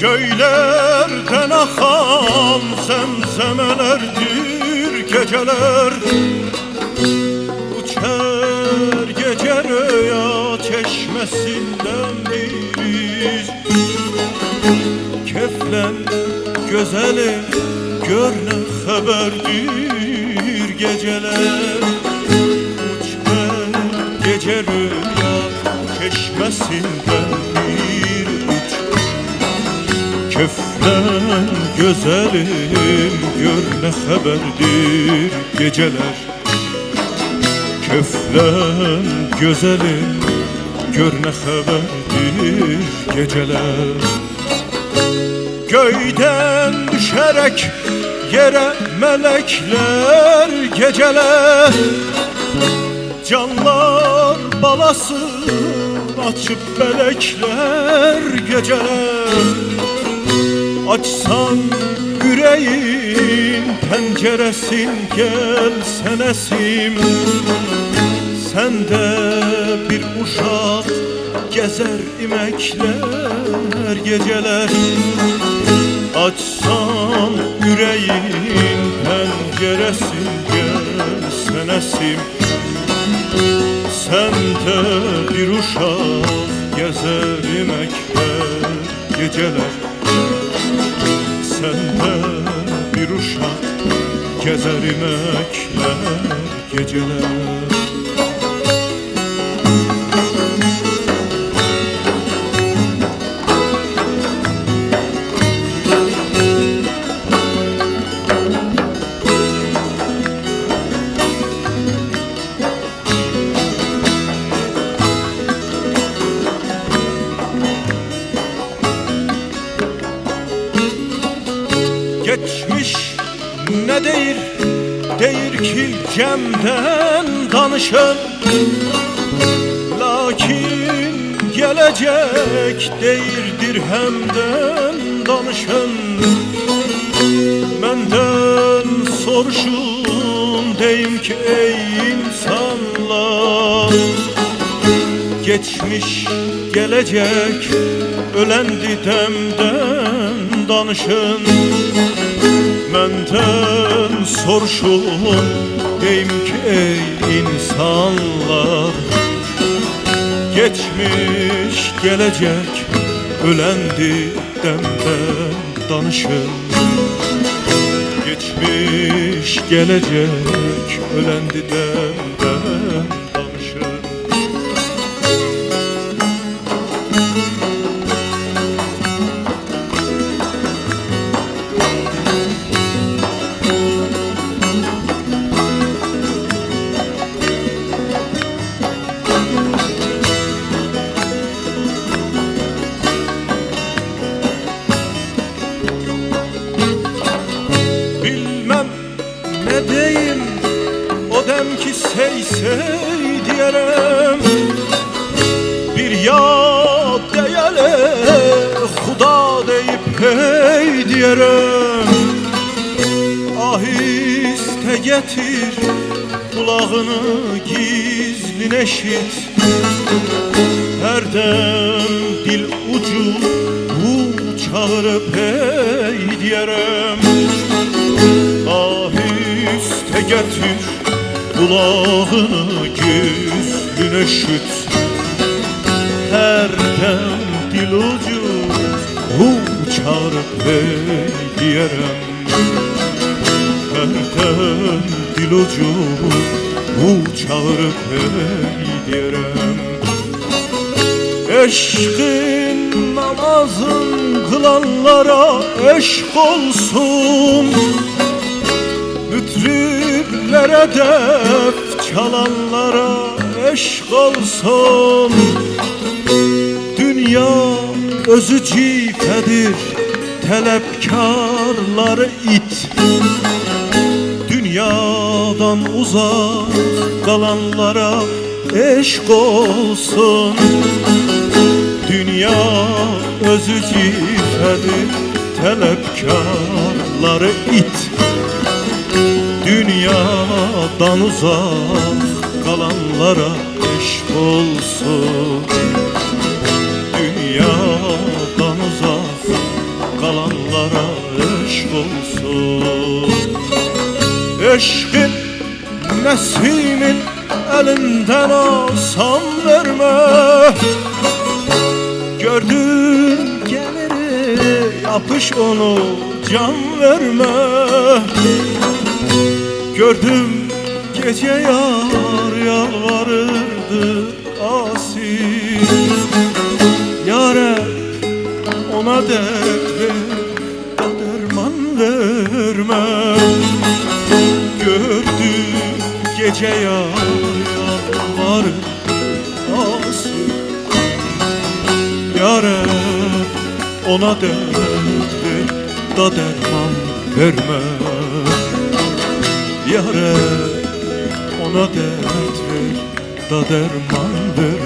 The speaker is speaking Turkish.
Göylerden akan zemzemelerdir geceler. Uçar gece rüya çeşmesinden bir keflen gözeli görne haberdir geceler. Uçar gece rüya çeşmesinden bir keflen gözelim gör ne haberdir geceler. Keflen gözelim gör ne haberdir geceler. Göyden düşerek yere melekler geceler. Canlar balası açıp melekler geceler. Açsan yüreğin penceresin gelsen esim. Sende bir uşak gezer imekler geceler. Açsan yüreğin penceresin gelsen esim. Sende bir uşak gezer imekler geceler. Sende bir uşak gezer imekler geceler. Geçmiş ne deyir ki Cem'den danışın. Lakin gelecek deyir dirhemden danışın. Menden soruşun deyim ki ey insanlar. Geçmiş gelecek ölendi demden danışın. Menden soruşun deyim ki ey insanlar. Geçmiş gelecek ölendi demden danışın. Geçmiş gelecek ölendi demden danışın. Ne deyim o dem ki sey sey diyerem. Bir yad deyele Xuda deyip hey diyerem. Ahiste getir kulağını gizlin eşit. Her dem dil ucu bu çağırıp hey diyerem. Ahiste getir kulağını gizlin eşit. Her dem dil ucu çağırıp hey diyerem. Her dem dil ucu çağırıp hey diyerem. Eşkin namazın kılanlara eşk olsun. Mütriplere def çalanlara eşk olsun. Dünya özü cifedir, talepkarları it. Dünyadan uzak kalanlara eşk olsun. Dünya özü cifedir, talepkarları it. Dünyadan uzak kalanlara eşk olsun. Dünyadan uzak Eşkin Nesimin elinden alsam verme. Gördün geliri yapış onu can verme. Gördüm gece yar yalvarırdı asil. Yâre ona dert ver da derman verme. Gördüm gece yalvarırdı asil. Yâre ona dert ver da derman verme. Yâre ona dert ver da derman ver.